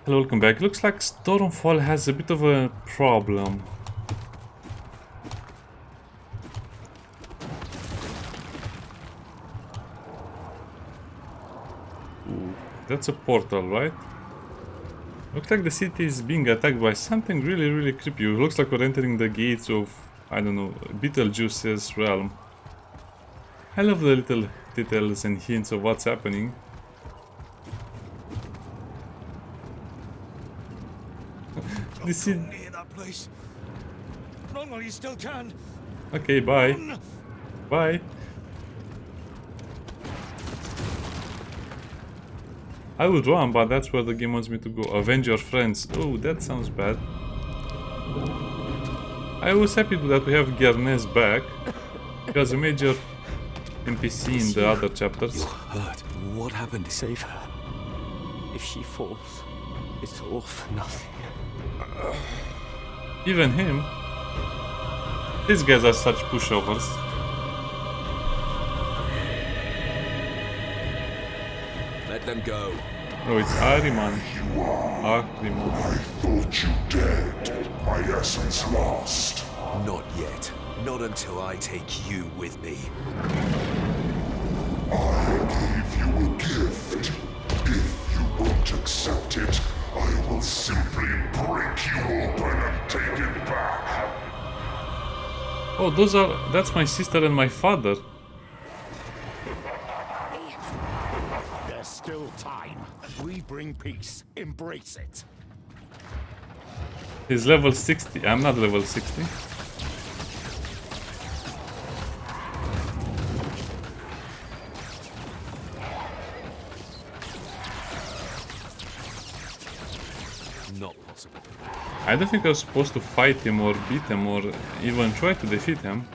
Hello, welcome back. Looks like Stormfall has a bit of a problem. Ooh, that's a portal, right? Looks like the city is being attacked by something really creepy. Looks like we're entering the gates of, I don't know, Beetlejuice's realm. I love the little details and hints of what's happening. This is... near that place. Run while you still can. Okay, bye. Run. Bye. I would run, but that's where the game wants me to go. Avenge your friends. Oh, that sounds bad. I was happy that we have Guernez back. He was a major NPC in the other chapters. You're hurt. What happened to save her? If she falls, it's all for nothing. Even him. These guys are such pushovers. Let them go. Oh, it's Ahriman. Ahriman. I thought you dead, my essence lost. Not yet. Not until I take you with me. I gave you a gift. If you won't accept it, I will simply break you open and take it back. Oh, that's my sister and my father. There's still time. We bring peace. Embrace it. He's level 60. I'm not level 60. Not possible. I don't think I was supposed to fight him or beat him or even try to defeat him.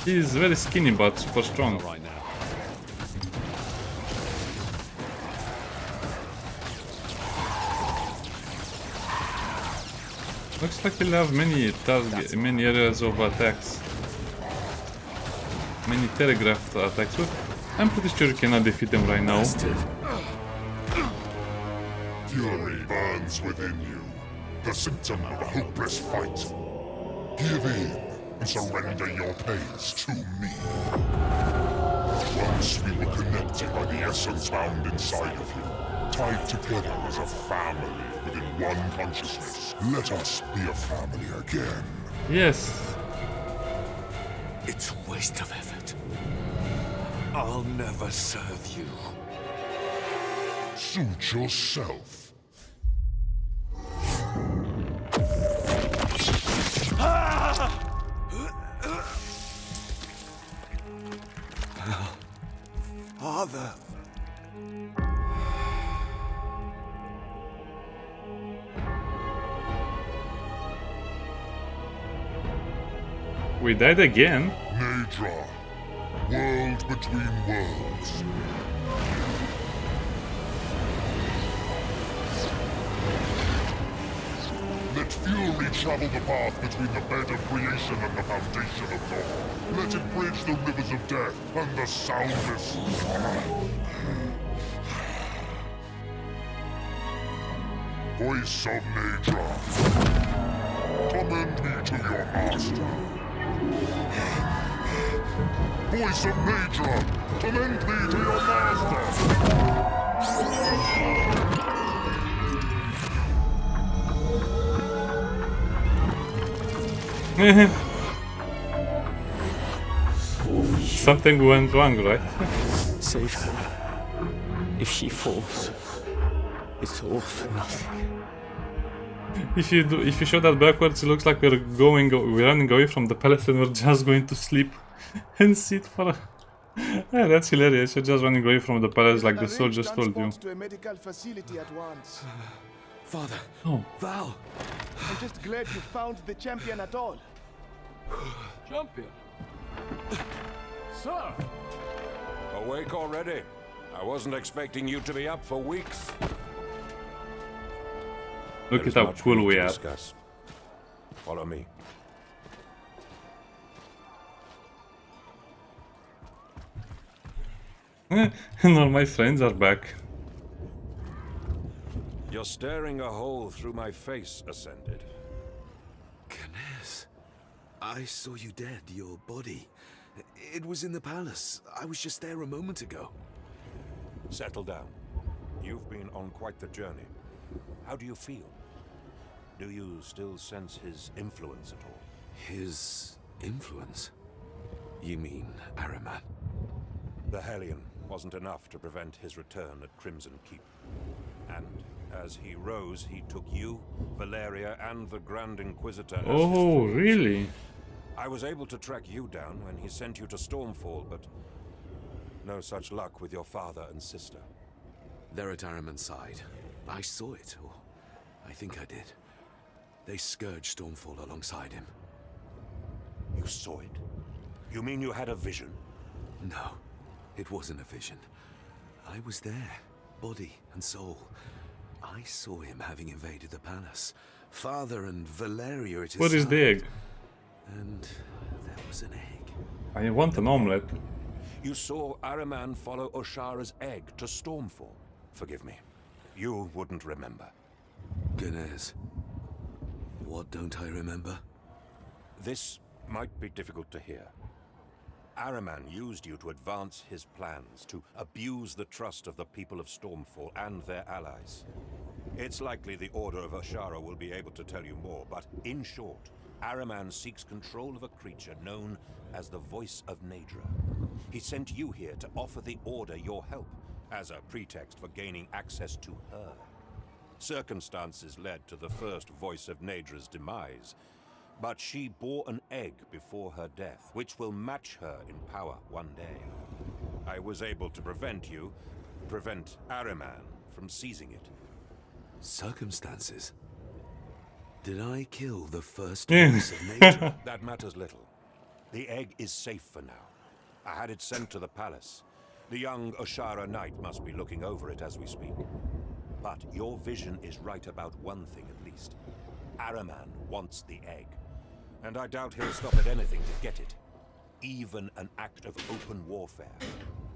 He's very skinny but super strong. Right now. Looks like he'll have many areas of attacks. Many telegraphed attacks. But I'm pretty sure you cannot defeat him right now. Fury burns within you, the symptom of a hopeless fight. Give in and surrender your pains to me. Once we were connected by the essence found inside of you, tied together as a family within one consciousness. Let us be a family again. Yes. It's a waste of effort. I'll never serve you. Suit yourself. Father. We died again? Neyreyan, world between worlds. Let fury travel the path between the bed of creation and the foundation of law. Let it bridge the rivers of death and the soundless. Voice of Neyreyan, commend me to your master. Voice of Neyreyan, commend me to your master. Something went wrong, right? Save her. If she falls, it's all for nothing. If you show that backwards, it looks like we're running away from the palace and we're just going to sleep and sit for. Yeah, that's hilarious. You're just running away from the palace like the soldiers told you. To a medical facility at once. Father. Oh. Val. I'm just glad you found the champion at all. Champion. Sir. Awake already? I wasn't expecting you to be up for weeks. Look at how cool we are. Follow me. And all my friends are back. You're staring a hole through my face, Ascended. Ganes, I saw you dead, your body. It was in the palace. I was just there a moment ago. Settle down. You've been on quite the journey. How do you feel? Do you still sense his influence at all? His influence? You mean Ahriman? The Hellion wasn't enough to prevent his return at Crimson Keep. And as he rose, he took you, Valeria, and the Grand Inquisitor as his Oh, tools. really? I was able to track you down when he sent you to Stormfall, but no such luck with your father and sister. They're at Ahriman's side. I saw it, or I think I did. They scourged Stormfall alongside him. You saw it? You mean you had a vision? No, it wasn't a vision. I was there, body and soul. I saw him having invaded the palace. Father and Valeria at his What is the egg? And there was an egg. I want an omelette. You saw Ahriman follow Oshara's egg to Stormfall. Forgive me. You wouldn't remember. Ganes, what don't I remember? This might be difficult to hear. Ahriman used you to advance his plans, to abuse the trust of the people of Stormfall and their allies. It's likely the Order of Oshara will be able to tell you more, but in short, Ahriman seeks control of a creature known as the Voice of Naydra. He sent you here to offer the Order your help, as a pretext for gaining access to her. Circumstances led to the first Voice of Naydra's demise, but she bore an egg before her death, which will match her in power one day. I was able to prevent Ahriman from seizing it. Circumstances? Did I kill the first Yeah. Voice of Naydra? That matters little. The egg is safe for now. I had it sent to the palace. The young Oshara Knight must be looking over it as we speak. But your vision is right about one thing at least. Ahriman wants the egg. And I doubt he'll stop at anything to get it. Even an act of open warfare.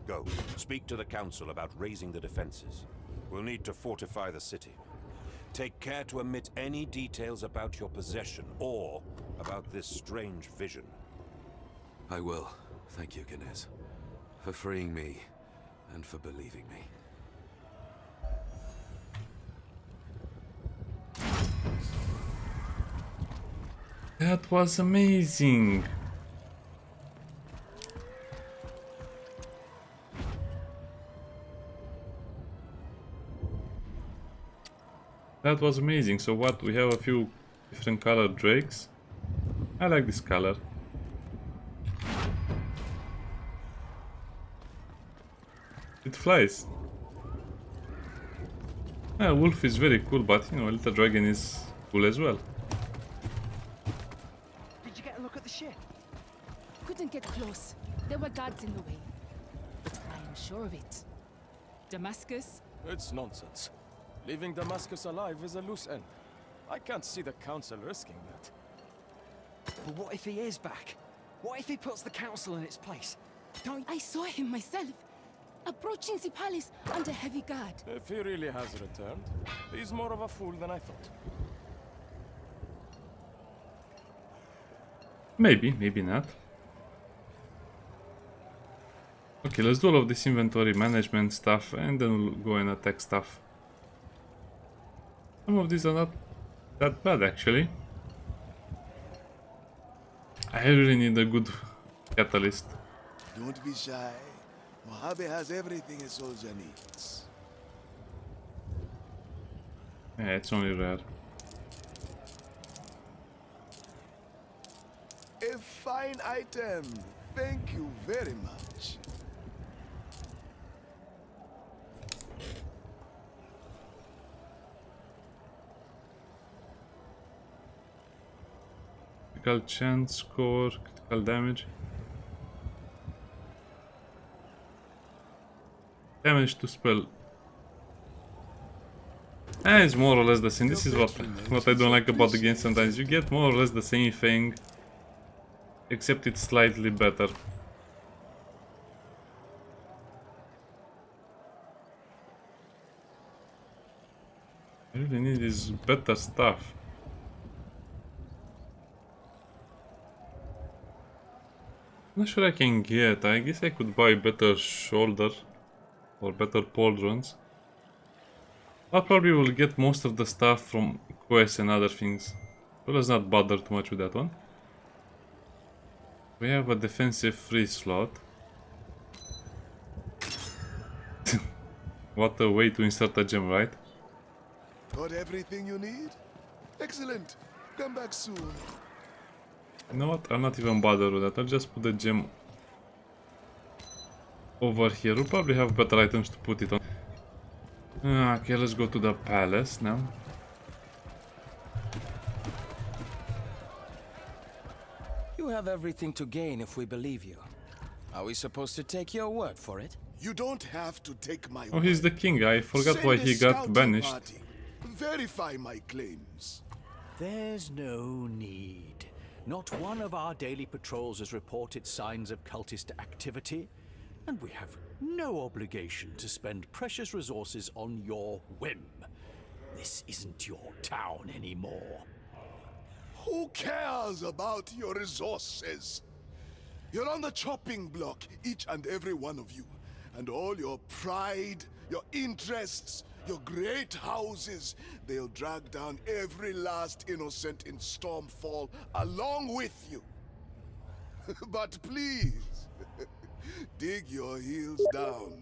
Go, speak to the council about raising the defenses. We'll need to fortify the city. Take care to omit any details about your possession or about this strange vision. I will. Thank you, Ganes. For freeing me and for believing me. That was amazing. That was amazing. So what? We have a few different colored drakes. I like this color. It flies. Wolf is very cool, but you know, a little dragon is cool as well. Did you get a look at the ship? Couldn't get close. There were guards in the way. But I am sure of it. Damascus? It's nonsense. Leaving Damascus alive is a loose end. I can't see the council risking that. But what if he is back? What if he puts the council in its place? I saw him myself, approaching the palace under heavy guard. If he really has returned, he's more of a fool than I thought. Maybe, maybe not. Okay, let's do all of this inventory management stuff and then we'll go and attack stuff. Some of these are not that bad actually. I really need a good catalyst. Don't be shy. Mojave has everything a soldier needs. Yeah, it's only rare. A fine item. Thank you very much. Critical chance score, critical damage. Damage to spell. It's more or less the same. This is what I don't like about the game sometimes. You get more or less the same thing, except it's slightly better. really need is better stuff. Not sure I can get. I guess I could buy better shoulder or better pauldrons. I probably will get most of the stuff from quests and other things. So let's not bother too much with that one. We have a defensive free slot. What a way to insert a gem, right? Got everything you need? Excellent. Come back soon. You know what? I'll not even bother with that. I'll just put the gem over here. We'll probably have better items to put it on. Okay, let's go to the palace now. You have everything to gain if we believe you. Are we supposed to take your word for it? You don't have to take my Oh, he's the king. I forgot why he got banished. Party. Verify my claims. There's no need. Not one of our daily patrols has reported signs of cultist activity, and we have no obligation to spend precious resources on your whim. This isn't your town anymore. Who cares about your resources? You're on the chopping block, each and every one of you. And all your pride, your interests, your great houses, they'll drag down every last innocent in Stormfall along with you. But please, dig your heels down.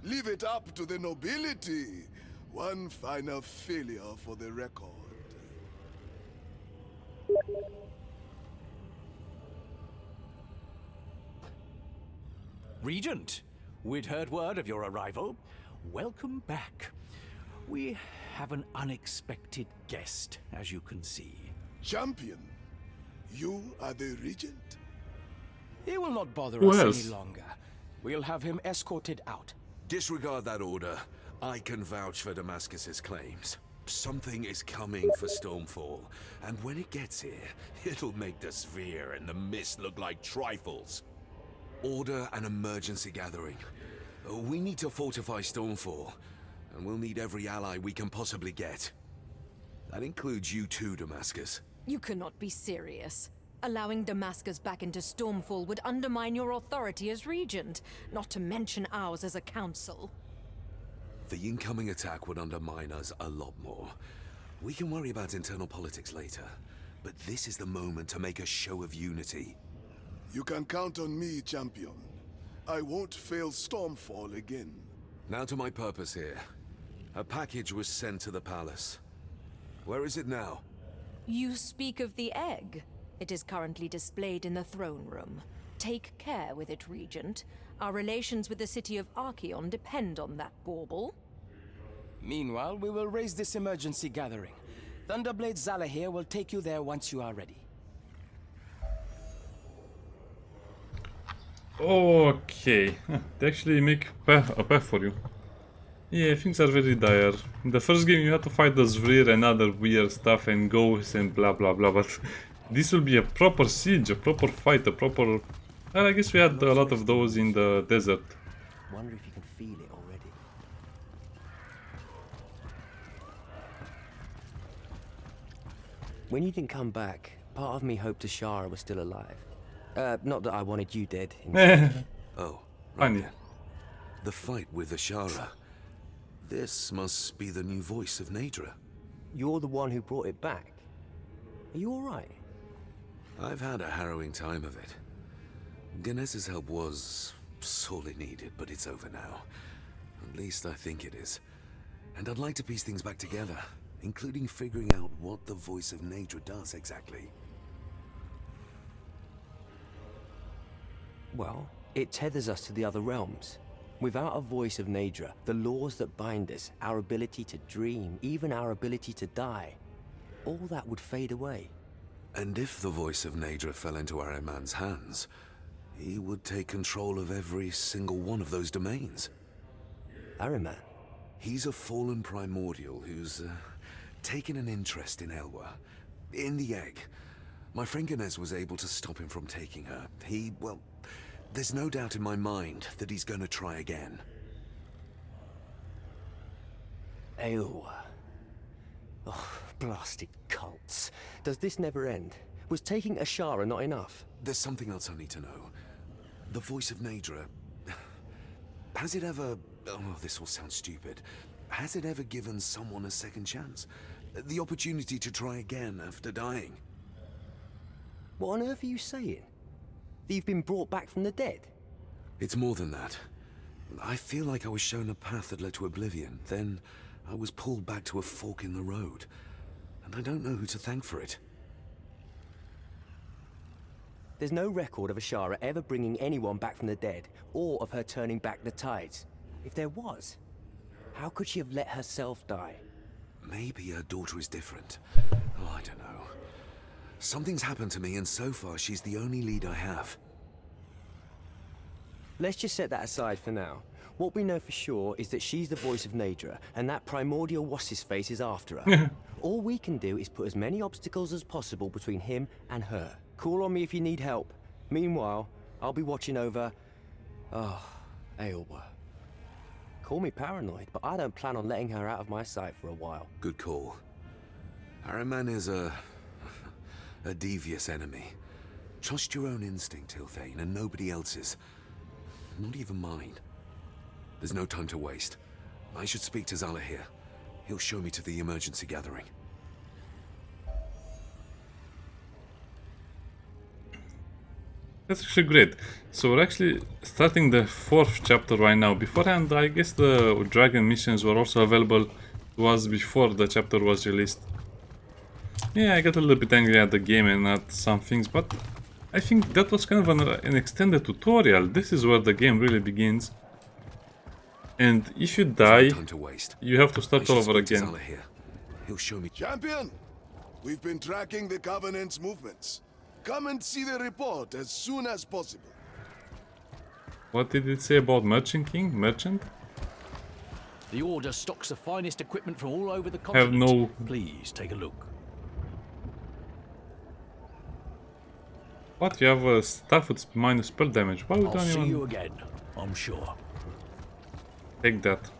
Leave it up to the nobility. One final failure for the record. Regent, we'd heard word of your arrival. Welcome back. We have an unexpected guest, as you can see. Champion, you are the regent? He will not bother Who us else? any longer. We'll have him escorted out. Disregard that order. I can vouch for Damascus's claims. Something is coming for Stormfall, and when it gets here, it'll make the sphere and the mist look like trifles. Order an emergency gathering. We need to fortify Stormfall, and we'll need every ally we can possibly get. That includes you too, Damascus. You cannot be serious. Allowing Damascus back into Stormfall would undermine your authority as regent, not to mention ours as a council. The incoming attack would undermine us a lot more. We can worry about internal politics later, but this is the moment to make a show of unity. You can count on me, champion. I won't fail Stormfall again. Now to my purpose here. A package was sent to the palace. Where is it now? You speak of the egg. It is currently displayed in the throne room. Take care with it, Regent. Our relations with the city of Archeon depend on that bauble. Meanwhile, we will raise this emergency gathering. Thunderblade Zala here will take you there once you are ready. Okay, they actually make a path for you. Yeah, things are very dire. In the first game you had to fight the Zvrir and other weird stuff and ghosts and blah blah blah, but this will be a proper siege, a proper fight, a proper... Well, I guess we had a lot of those in the desert. Wonder if you can feel it already. When you didn't come back, part of me hoped Ashara was still alive. Not that I wanted you dead. Oh, Funny. right then. The fight with Ashara. This must be the new voice of Neyreyan. You're the one who brought it back. Are you alright? I've had a harrowing time of it. Ganes's help was sorely needed, but it's over now. At least I think it is. And I'd like to piece things back together, including figuring out what the voice of Neyreyan does exactly. Well, it tethers us to the other realms. Without a voice of Neyreyan, the laws that bind us, our ability to dream, even our ability to die, all that would fade away. And if the voice of Neyreyan fell into Ahriman's hands, he would take control of every single one of those domains. Ahriman? He's a fallen primordial who's taken an interest in Elwa. In the egg. My friend Ganes was able to stop him from taking her. Well, there's no doubt in my mind that he's gonna try again. Elwa. Oh, blasted cults. Does this never end? Was taking Ashara not enough? There's something else I need to know. The voice of Neyreyan. Has it ever... Oh, this will sound stupid. Has it ever given someone a second chance? The opportunity to try again after dying? What on earth are you saying? That you've been brought back from the dead? It's more than that. I feel like I was shown a path that led to oblivion. Then I was pulled back to a fork in the road. And I don't know who to thank for it. There's no record of Ashara ever bringing anyone back from the dead, or of her turning back the tides. If there was, how could she have let herself die? Maybe her daughter is different. Oh, I don't know. Something's happened to me, and so far she's the only lead I have. Let's just set that aside for now. What we know for sure is that she's the voice of Neyreyan, and that primordial what's-his-face is after her. All we can do is put as many obstacles as possible between him and her. Call on me if you need help. Meanwhile, I'll be watching over... Oh, Aylwa. Call me paranoid, but I don't plan on letting her out of my sight for a while. Good call. Ahriman is a devious enemy. Trust your own instinct, Hilthane, and nobody else's. Not even mine. There's no time to waste. I should speak to Zala here. He'll show me to the emergency gathering. That's actually great. So we're actually starting the 4th chapter right now. Beforehand, I guess the dragon missions were also available to us before the chapter was released. Yeah, I got a little bit angry at the game and at some things, but I think that was kind of an extended tutorial. This is where the game really begins. And if you die, you have to start all over again. He'll show me. Champion, we've been tracking the Covenant's movements. Come and see the report as soon as possible. What did it say about Merchant King? Merchant? The Order stocks the finest equipment from all over the Have continent. no... Please take a look. What? You have a staff with minus spell damage. Why would I'll see anyone you again, I'm sure. take that?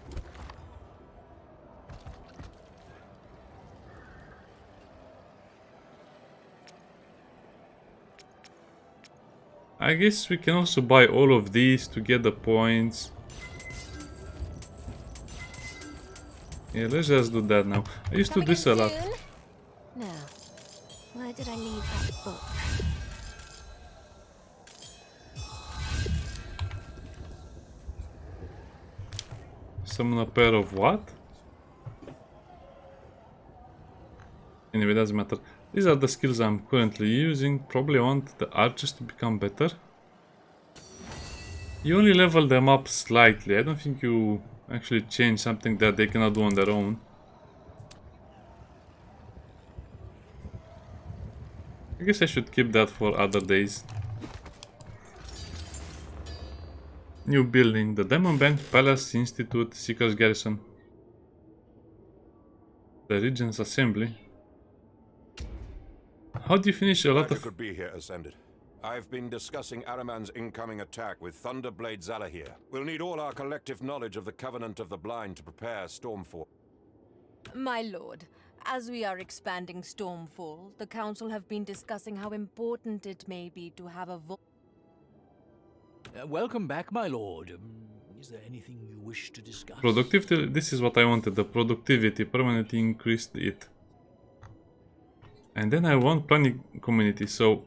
I guess we can also buy all of these to get the points. Yeah, let's just do that now. I used to do this a lot. No. Where did I leave that book? Summon a pair of what? Anyway, doesn't matter. These are the skills I'm currently using. Probably want the archers to become better. You only level them up slightly. I don't think you actually change something that they cannot do on their own. I guess I should keep that for other days. New building. The Demon Bank Palace Institute Seekers Garrison. The Regent's Assembly. How do you finish a lot of... could be here, Ascended. I've been discussing Ahriman's incoming attack with Thunderblade Zala here. We'll need all our collective knowledge of the Covenant of the Blind to prepare Stormfall. My lord, as we are expanding Stormfall, the Council have been discussing how important it may be to have a Welcome back, my lord. Is there anything you wish to discuss? Productivity, this is what I wanted. The productivity permanently increased it. And then I want planning community, so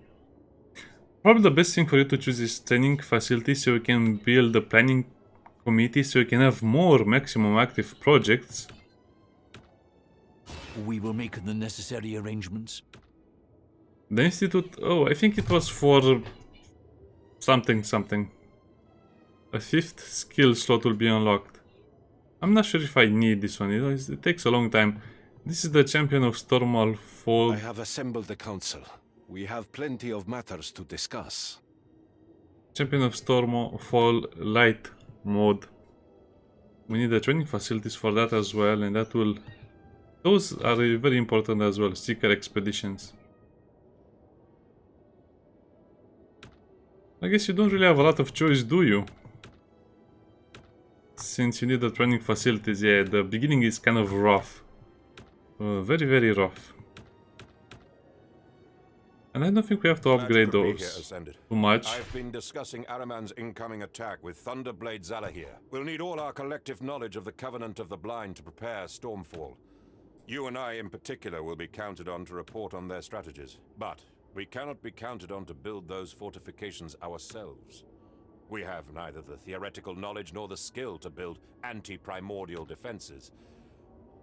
probably the best thing for you to choose is training facility so you can build the planning committee so you can have more maximum active projects. We will make the necessary arrangements. The institute, oh, I think it was for something. A 5th skill slot will be unlocked. I'm not sure if I need this one, it takes a long time. This is the champion of Stormfall. I have assembled the council. We have plenty of matters to discuss. Champion of Stormfall light mode. We need the training facilities for that as well, and that will... Those are very important as well, Seeker expeditions. I guess you don't really have a lot of choice, do you? Since you need the training facilities, yeah, the beginning is kind of rough. very, very rough. And I don't think we have to upgrade those too much. I've been discussing Ahriman's incoming attack with Thunderblade Zalahir. We'll need all our collective knowledge of the Covenant of the Blind to prepare Stormfall. You and I in particular will be counted on to report on their strategies. But we cannot be counted on to build those fortifications ourselves. We have neither the theoretical knowledge nor the skill to build anti-primordial defenses.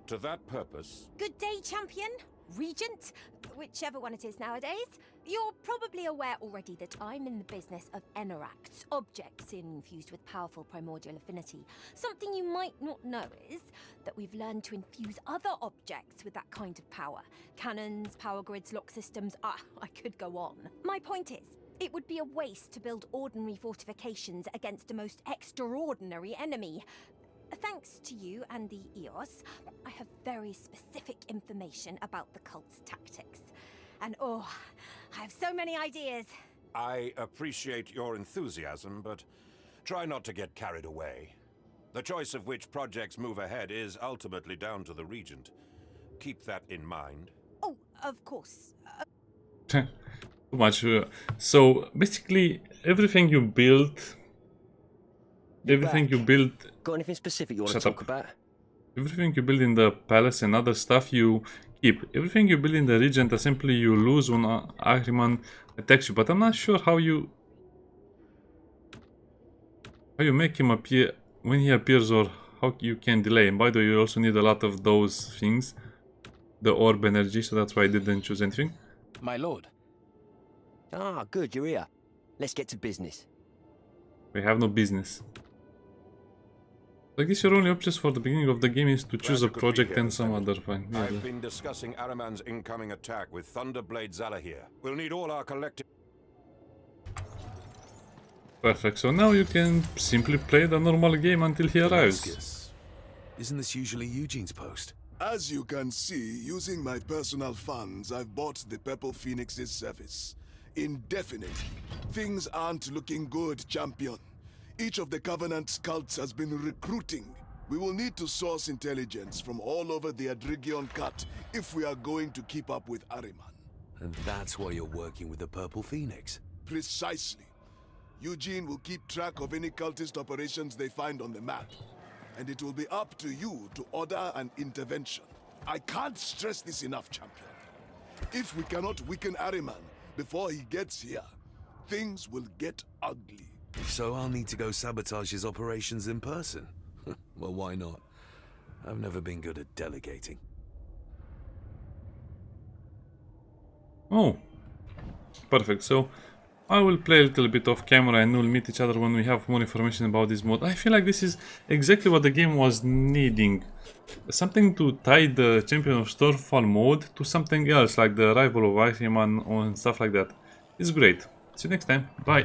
To that purpose... Good day, champion. Regent, whichever one it is nowadays. You're probably aware already that I'm in the business of enaracts, objects infused with powerful primordial affinity. Something you might not know is that we've learned to infuse other objects with that kind of power. Cannons, power grids, lock systems, I could go on. My point is, it would be a waste to build ordinary fortifications against a most extraordinary enemy. Thanks to you and the EOS, I have very specific information about the cult's tactics. And I have so many ideas. I appreciate your enthusiasm, but try not to get carried away. The choice of which projects move ahead is ultimately down to the Regent. Keep that in mind. Oh, of course. Too much. So basically, everything you build... Got anything specific you want to Shut talk up. about? Everything you build in the palace and other stuff you keep. Everything you build in the Regent simply you lose when Ahriman attacks you. But I'm not sure how you make him appear when he appears, or how you can delay him. By the way, you also need a lot of those things, the orb energy, so that's why I didn't choose anything. My lord. Ah, good, you're here. Let's get to business. We have no business. I guess your only options for the beginning of the game is to choose a project and some other fine. Yeah, I've been discussing Ahriman's incoming attack with Thunderblade Zalahir. We'll need all our collective... Perfect, so now you can simply play the normal game until he arrives. Damascus. Isn't this usually Eugene's post? As you can see, using my personal funds, I've bought the Purple Phoenix's service. Indefinitely. Things aren't looking good, champion. Each of the Covenant's cults has been recruiting. We will need to source intelligence from all over the Adrigion Cut if we are going to keep up with Ahriman. And that's why you're working with the Purple Phoenix? Precisely. Eugene will keep track of any cultist operations they find on the map. And it will be up to you to order an intervention. I can't stress this enough, champion. If we cannot weaken Ahriman before he gets here, things will get ugly. So I'll need to go sabotage his operations in person? Well, why not? I've never been good at delegating. Oh, perfect. So I will play a little bit off camera and we'll meet each other when we have more information about this mod. I feel like this is exactly what the game was needing. Something to tie the Champion of Stormfall mode to something else, like the Rival of Ahriman and stuff like that. It's great. See you next time. Bye.